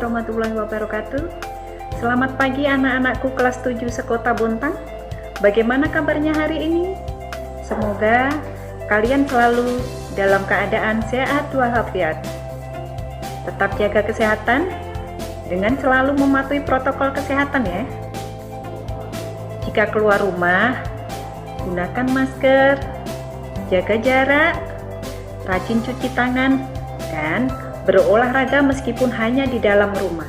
warahmatullahi wabarakatuh. Selamat pagi anak-anakku kelas 7 Sekota Bontang. Bagaimana kabarnya hari ini? Semoga kalian selalu dalam keadaan sehat walafiat. Tetap jaga kesehatan dengan selalu mematuhi protokol kesehatan ya. Jika keluar rumah, gunakan masker, jaga jarak, rajin cuci tangan, dan berolahraga meskipun hanya di dalam rumah.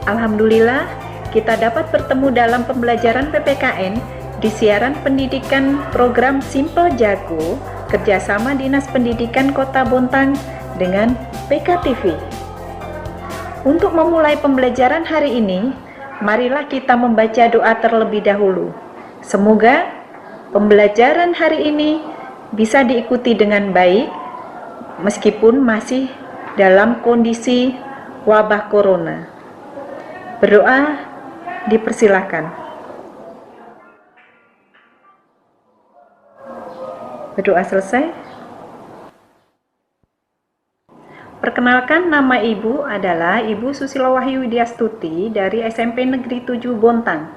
Alhamdulillah, kita dapat bertemu dalam pembelajaran PPKN di siaran pendidikan program Simple Jago kerjasama Dinas Pendidikan Kota Bontang dengan PKTV. Untuk memulai pembelajaran hari ini, marilah kita membaca doa terlebih dahulu. Semoga pembelajaran hari ini bisa diikuti dengan baik meskipun masih dalam kondisi wabah corona. Berdoa dipersilakan. Berdoa selesai. Perkenalkan, nama Ibu adalah Ibu Susilo Wahyu Widyastuti dari SMP Negeri 7 Bontang.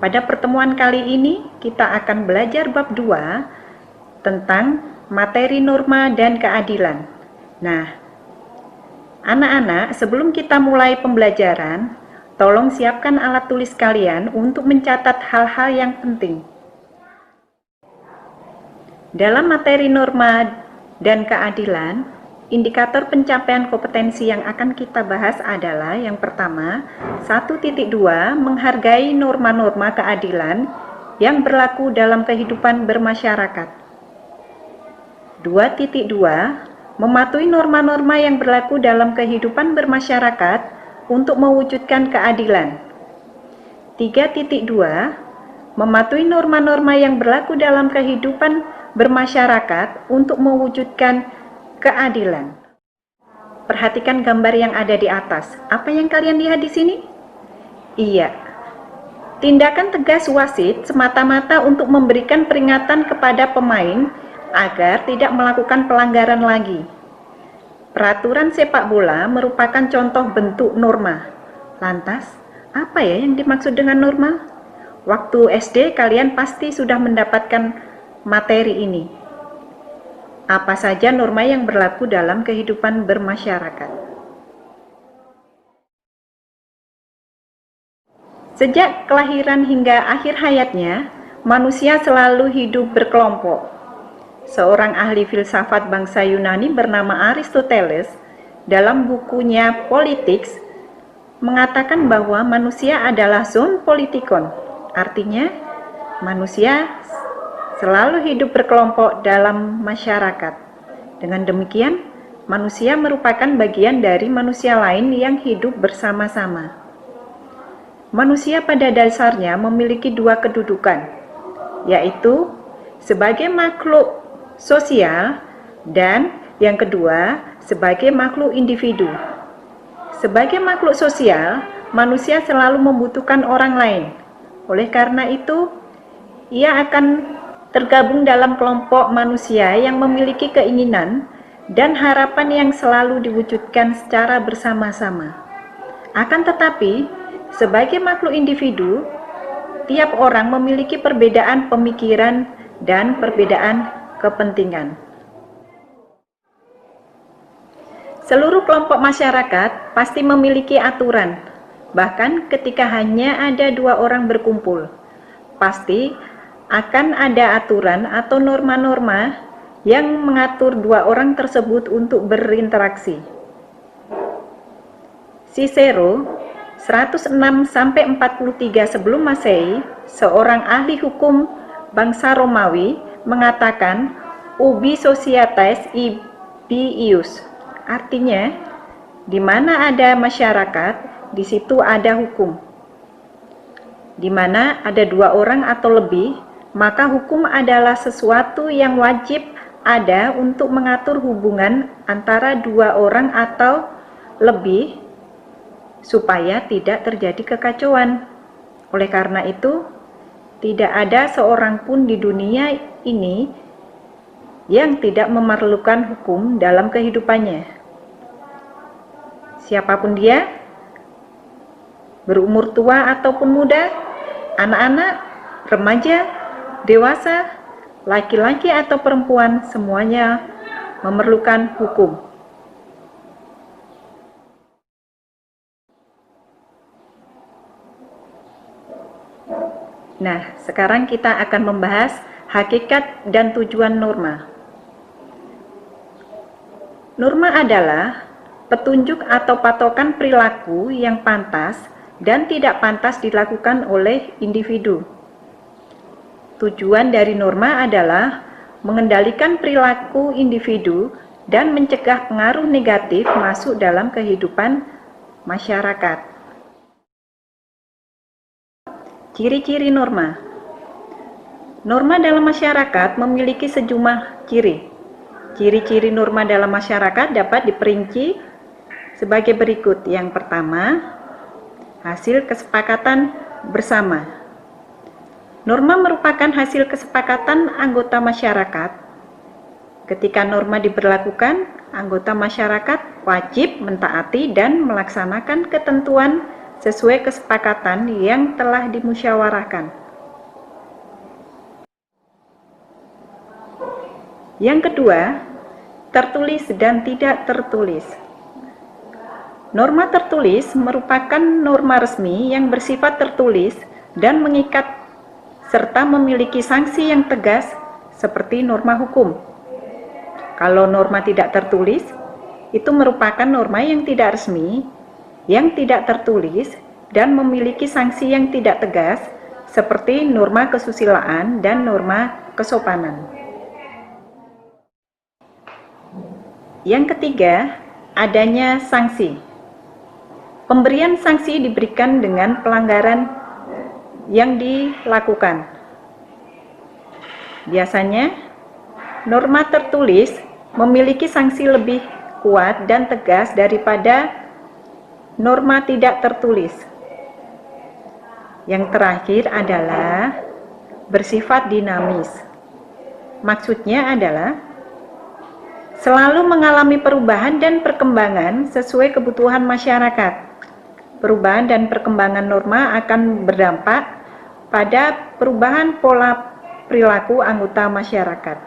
Pada pertemuan kali ini kita akan belajar bab 2 tentang materi norma dan keadilan. Nah, anak-anak, sebelum kita mulai pembelajaran, tolong siapkan alat tulis kalian untuk mencatat hal-hal yang penting. Dalam materi norma dan keadilan, indikator pencapaian kompetensi yang akan kita bahas adalah yang pertama, 1.2 menghargai norma-norma keadilan yang berlaku dalam kehidupan bermasyarakat. 2.2 mematuhi norma-norma yang berlaku dalam kehidupan bermasyarakat untuk mewujudkan keadilan. 3.2 mematuhi norma-norma yang berlaku dalam kehidupan bermasyarakat untuk mewujudkan keadilan. Perhatikan gambar yang ada di atas. Apa yang kalian lihat di sini? Iya. Tindakan tegas wasit semata-mata untuk memberikan peringatan kepada pemain agar tidak melakukan pelanggaran lagi. Peraturan sepak bola merupakan contoh bentuk norma. Lantas, apa ya yang dimaksud dengan norma? Waktu SD kalian pasti sudah mendapatkan materi ini. Apa saja norma yang berlaku dalam kehidupan bermasyarakat? Sejak kelahiran hingga akhir hayatnya, manusia selalu hidup berkelompok. Seorang ahli filsafat bangsa Yunani bernama Aristoteles dalam bukunya Politics mengatakan bahwa manusia adalah zoon politikon. Artinya, manusia selalu hidup berkelompok dalam masyarakat. Dengan demikian, manusia merupakan bagian dari manusia lain yang hidup bersama-sama. Manusia pada dasarnya memiliki dua kedudukan, yaitu sebagai makhluk sosial dan yang kedua sebagai makhluk individu. Sebagai makhluk sosial, manusia selalu membutuhkan orang lain. Oleh karena itu, ia akan tergabung dalam kelompok manusia yang memiliki keinginan dan harapan yang selalu diwujudkan secara bersama-sama. Akan tetapi, sebagai makhluk individu, tiap orang memiliki perbedaan pemikiran dan perbedaan kepentingan. Seluruh kelompok masyarakat pasti memiliki aturan, bahkan ketika hanya ada dua orang berkumpul, pasti akan ada aturan atau norma-norma yang mengatur dua orang tersebut untuk berinteraksi. Cicero 106-43 sebelum Masehi, seorang ahli hukum bangsa Romawi, mengatakan ubi societas ibi ius. Artinya, di mana ada masyarakat, di situ ada hukum. Di mana ada dua orang atau lebih, maka hukum adalah sesuatu yang wajib ada untuk mengatur hubungan antara dua orang atau lebih supaya tidak terjadi kekacauan. Oleh karena itu, tidak ada seorang pun di dunia ini yang tidak memerlukan hukum dalam kehidupannya. siapapun dia, berumur tua ataupun muda, anak-anak, remaja, dewasa, laki-laki atau perempuan, semuanya memerlukan hukum. Nah, sekarang kita akan membahas hakikat dan tujuan norma. Norma adalah petunjuk atau patokan perilaku yang pantas dan tidak pantas dilakukan oleh individu. Tujuan dari norma adalah mengendalikan perilaku individu dan mencegah pengaruh negatif masuk dalam kehidupan masyarakat. Ciri-ciri norma. Norma dalam masyarakat memiliki sejumlah ciri. Ciri-ciri norma dalam masyarakat dapat diperinci sebagai berikut. Yang pertama, hasil kesepakatan bersama. Norma merupakan hasil kesepakatan anggota masyarakat. Ketika norma diberlakukan, anggota masyarakat wajib mentaati dan melaksanakan ketentuan sesuai kesepakatan yang telah dimusyawarahkan. Yang kedua, tertulis dan tidak tertulis. Norma tertulis merupakan norma resmi yang bersifat tertulis dan mengikat serta memiliki sanksi yang tegas seperti norma hukum. Kalau norma tidak tertulis, itu merupakan norma yang tidak resmi, yang tidak tertulis, dan memiliki sanksi yang tidak tegas seperti norma kesusilaan dan norma kesopanan. Yang ketiga, adanya sanksi. Pemberian sanksi diberikan dengan pelanggaran yang dilakukan. Biasanya, norma tertulis memiliki sanksi lebih kuat dan tegas daripada norma tidak tertulis. Yang terakhir adalah bersifat dinamis. Maksudnya adalah selalu mengalami perubahan dan perkembangan sesuai kebutuhan masyarakat. Perubahan dan perkembangan norma akan berdampak pada perubahan pola perilaku anggota masyarakat.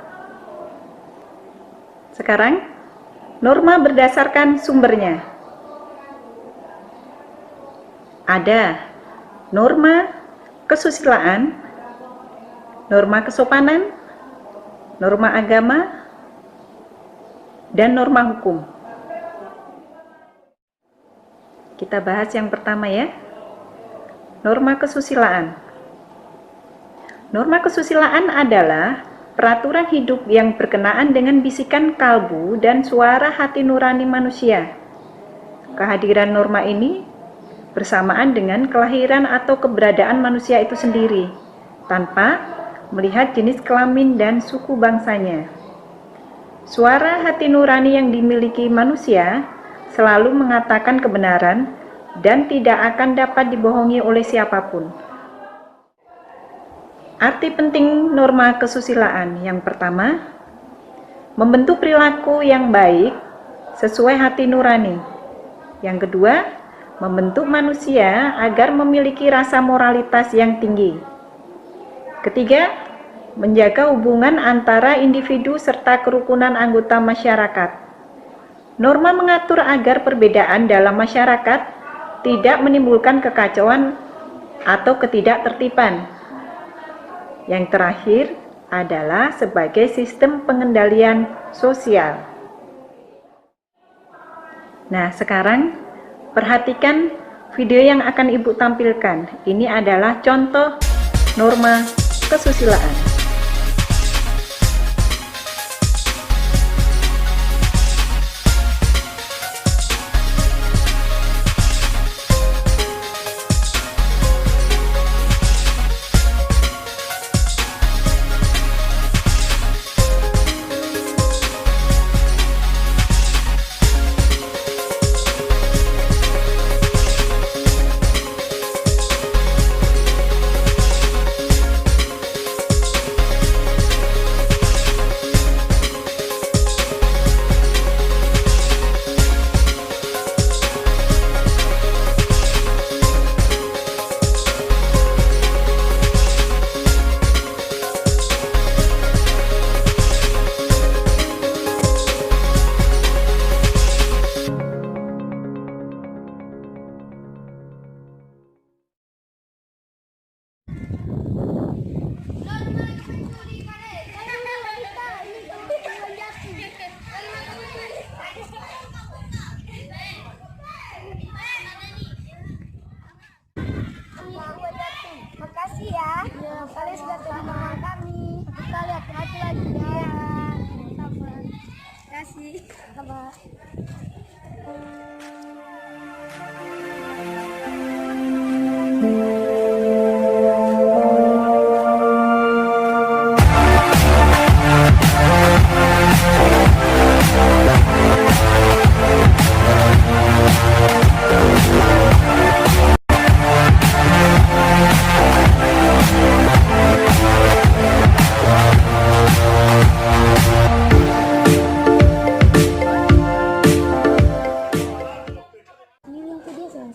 Sekarang, norma berdasarkan sumbernya. Ada norma kesusilaan, norma kesopanan, norma agama, dan norma hukum. Kita bahas yang pertama ya, norma kesusilaan. Norma kesusilaan adalah peraturan hidup yang berkenaan dengan bisikan kalbu dan suara hati nurani manusia. Kehadiran norma ini bersamaan dengan kelahiran atau keberadaan manusia itu sendiri, tanpa melihat jenis kelamin dan suku bangsanya. Suara hati nurani yang dimiliki manusia selalu mengatakan kebenaran dan tidak akan dapat dibohongi oleh siapapun. Arti penting norma kesusilaan yang pertama, membentuk perilaku yang baik sesuai hati nurani. Yang kedua, membentuk manusia agar memiliki rasa moralitas yang tinggi. Ketiga, menjaga hubungan antara individu serta kerukunan anggota masyarakat. Norma mengatur agar perbedaan dalam masyarakat tidak menimbulkan kekacauan atau ketidaktertiban. Yang terakhir adalah sebagai sistem pengendalian sosial. Nah, sekarang perhatikan video yang akan Ibu tampilkan. Ini adalah contoh norma kesusilaan.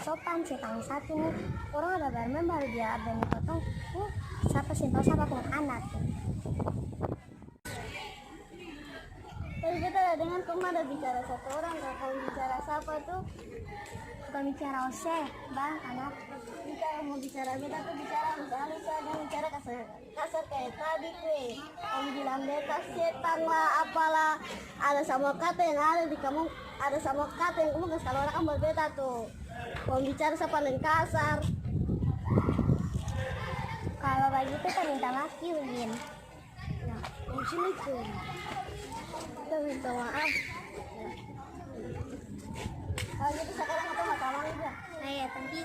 sopan si tang satu nih orang ada barmen baru dia ada nih potong siapa sih tahu siapa pun anak tapi kita ada dengan kamu ada bicara satu orang kalau bicara siapa tuh bukan bicara ose bang anak kita mau bicara beta tuh bicara misalnya saya bicara kasar kayak tadi kamu bilang beta setan lah apalah ada sama kata yang ada di kamu ada sama kata yang kamu kalau orang kan berbeda tuh kalau bicara saya paling kasar kalau begitu kan minta maaf Win nah di sini tuh kita minta maaf kalau gitu sekarang aku nggak tahu juga nah ya tapi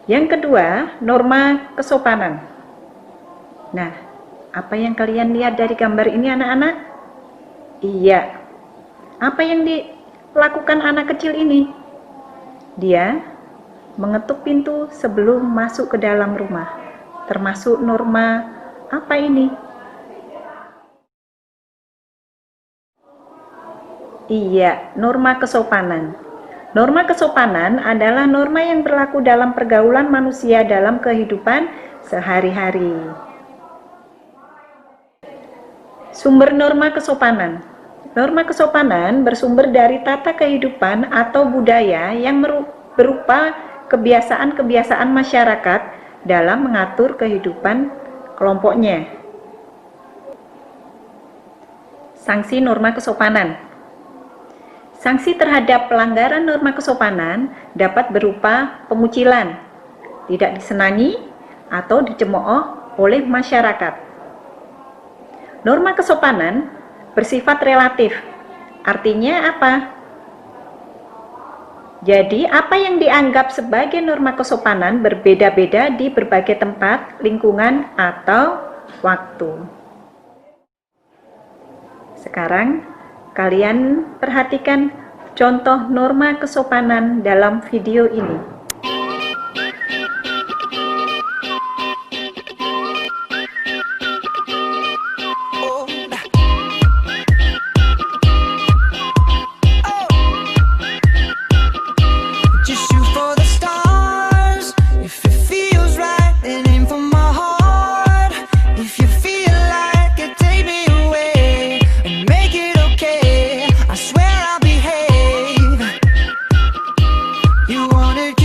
Yang kedua, norma kesopanan. Nah, apa yang kalian lihat dari gambar ini anak-anak? Iya. Apa yang dilakukan anak kecil ini? Dia mengetuk pintu sebelum masuk ke dalam rumah. Termasuk norma apa ini? Iya, norma kesopanan. Norma kesopanan adalah norma yang berlaku dalam pergaulan manusia dalam kehidupan sehari-hari. Sumber norma kesopanan. Norma kesopanan bersumber dari tata kehidupan atau budaya yang berupa kebiasaan-kebiasaan masyarakat dalam mengatur kehidupan kelompoknya. Sanksi norma kesopanan. Sanksi terhadap pelanggaran norma kesopanan dapat berupa pengucilan, tidak disenangi, atau dicemooh oleh masyarakat. Norma kesopanan bersifat relatif. Artinya apa? Jadi, apa yang dianggap sebagai norma kesopanan berbeda-beda di berbagai tempat, lingkungan, atau waktu. Sekarang, kalian perhatikan contoh norma kesopanan dalam video ini. You wanted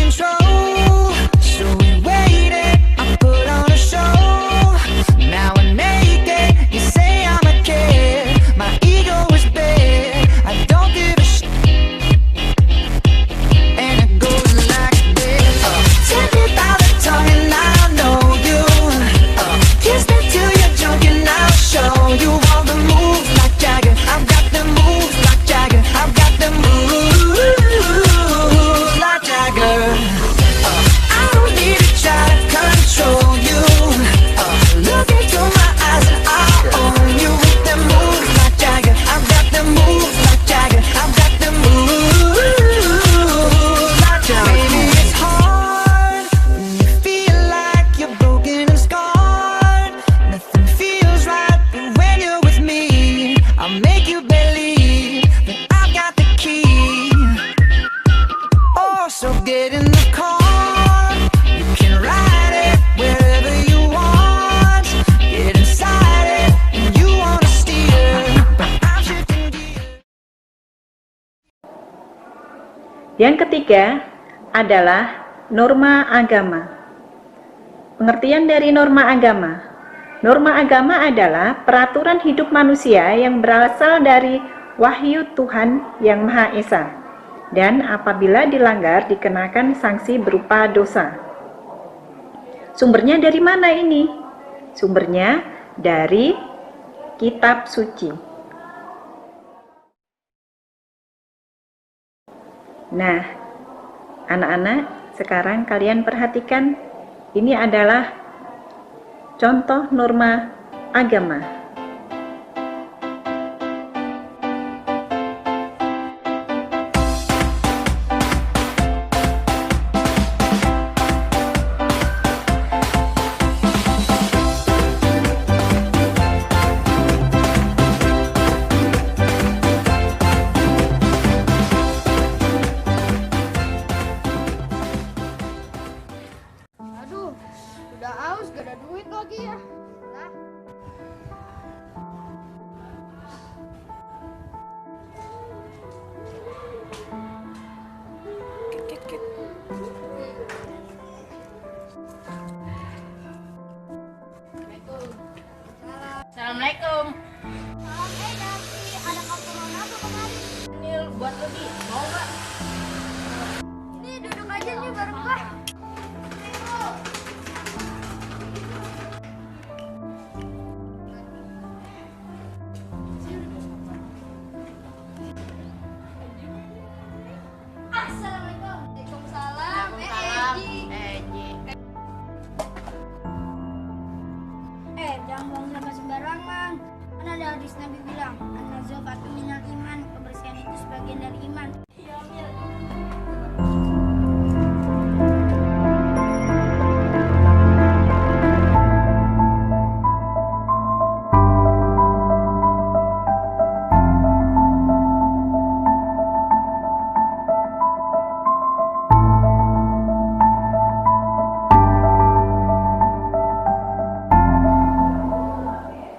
Yang ketiga adalah norma agama. Pengertian dari norma agama. Norma agama adalah peraturan hidup manusia yang berasal dari wahyu Tuhan yang Maha Esa, dan apabila dilanggar dikenakan sanksi berupa dosa. Sumbernya dari mana ini? Sumbernya dari kitab suci. Nah, anak-anak, sekarang kalian perhatikan, ini adalah contoh norma agama. Aduh, udah aus, gak ada duit lagi ya. Nah. Assalamualaikum. Tapi ada keperluan apa kemarin? Ini buat lo Di, mau nggak? Nih, duduk aja nih bareng gua. Assalamualaikum. Waalaikumsalam. Eji. Jangan buang sampah sembarangan. Kan ada hadis Nabi bilang, an-nazafatu minal iman, kebersihan itu sebagian dari iman. Iya, Mil.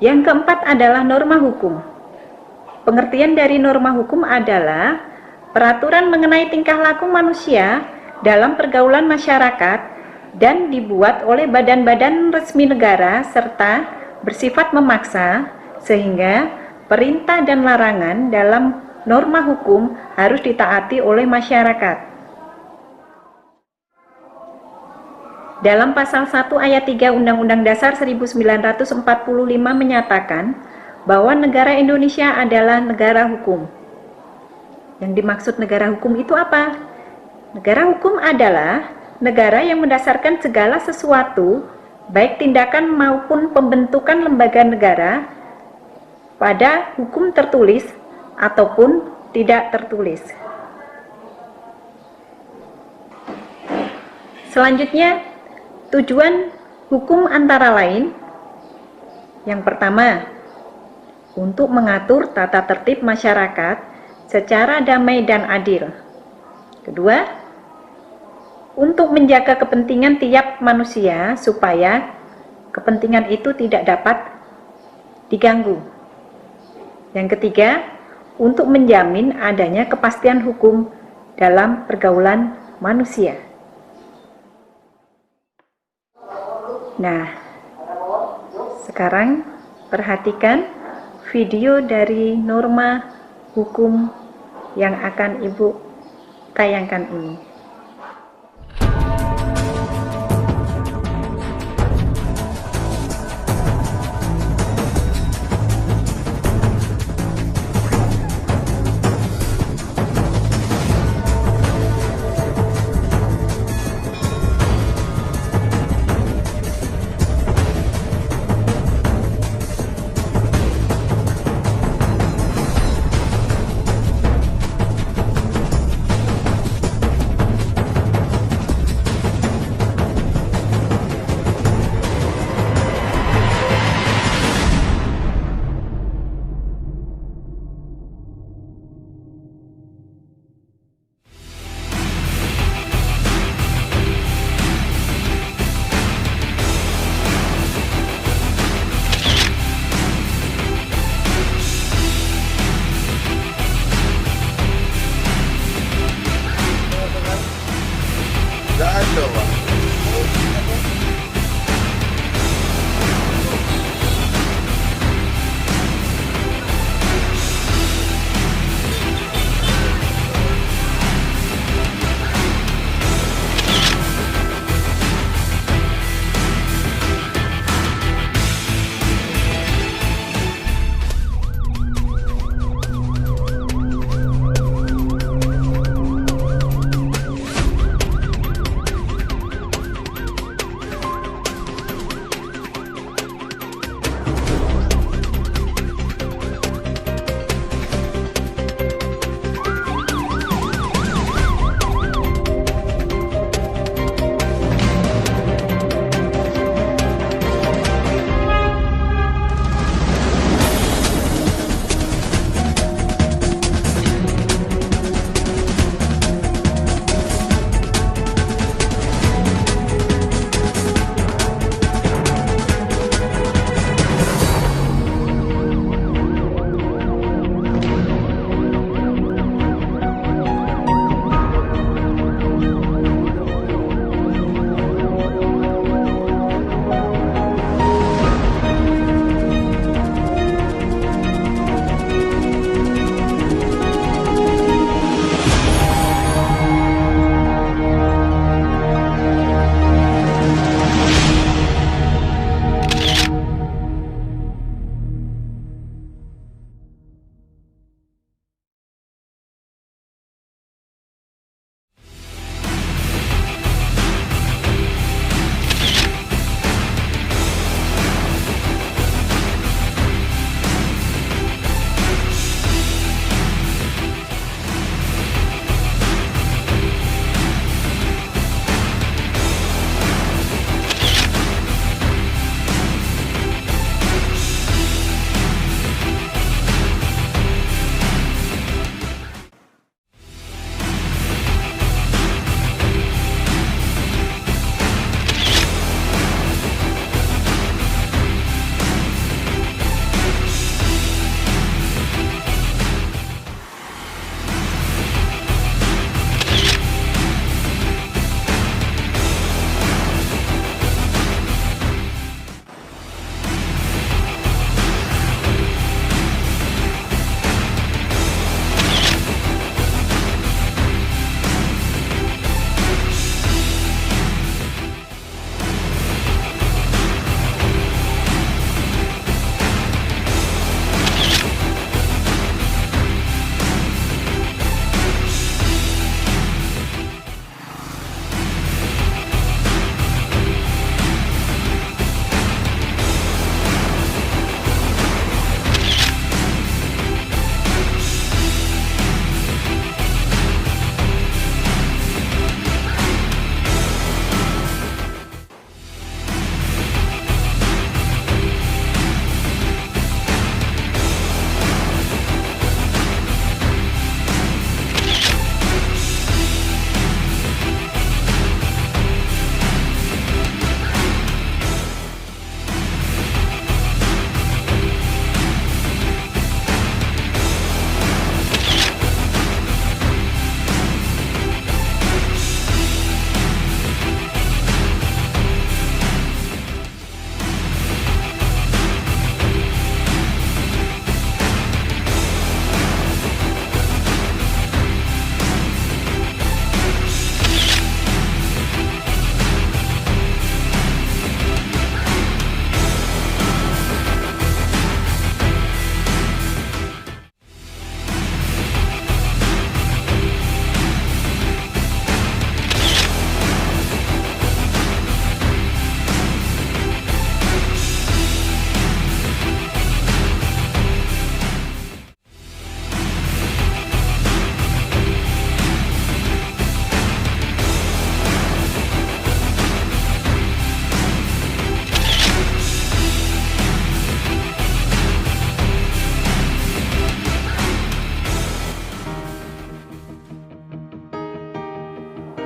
Yang keempat adalah norma hukum. Pengertian dari norma hukum adalah peraturan mengenai tingkah laku manusia dalam pergaulan masyarakat dan dibuat oleh badan-badan resmi negara serta bersifat memaksa, sehingga perintah dan larangan dalam norma hukum harus ditaati oleh masyarakat. Dalam pasal 1 ayat 3 Undang-Undang Dasar 1945 menyatakan bahwa negara Indonesia adalah negara hukum. Yang dimaksud negara hukum itu apa? Negara hukum adalah negara yang mendasarkan segala sesuatu, baik tindakan maupun pembentukan lembaga negara, pada hukum tertulis ataupun tidak tertulis. Selanjutnya, tujuan hukum antara lain, yang pertama, untuk mengatur tata tertib masyarakat secara damai dan adil. Kedua, untuk menjaga kepentingan tiap manusia supaya kepentingan itu tidak dapat diganggu. Yang ketiga, untuk menjamin adanya kepastian hukum dalam pergaulan manusia. Nah, sekarang perhatikan video dari norma hukum yang akan Ibu tayangkan ini.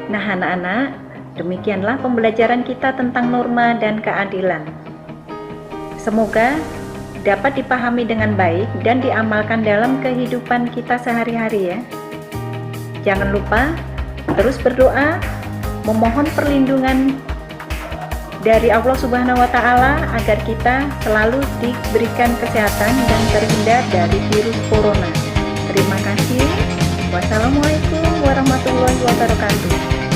Nah anak-anak, demikianlah pembelajaran kita tentang norma dan keadilan. Semoga dapat dipahami dengan baik dan diamalkan dalam kehidupan kita sehari-hari ya. Jangan lupa terus berdoa, memohon perlindungan dari Allah Subhanahu wa Ta'ala agar kita selalu diberikan kesehatan dan terhindar dari virus corona. Terima kasih. Wassalamualaikum warahmatullahi wabarakatuh.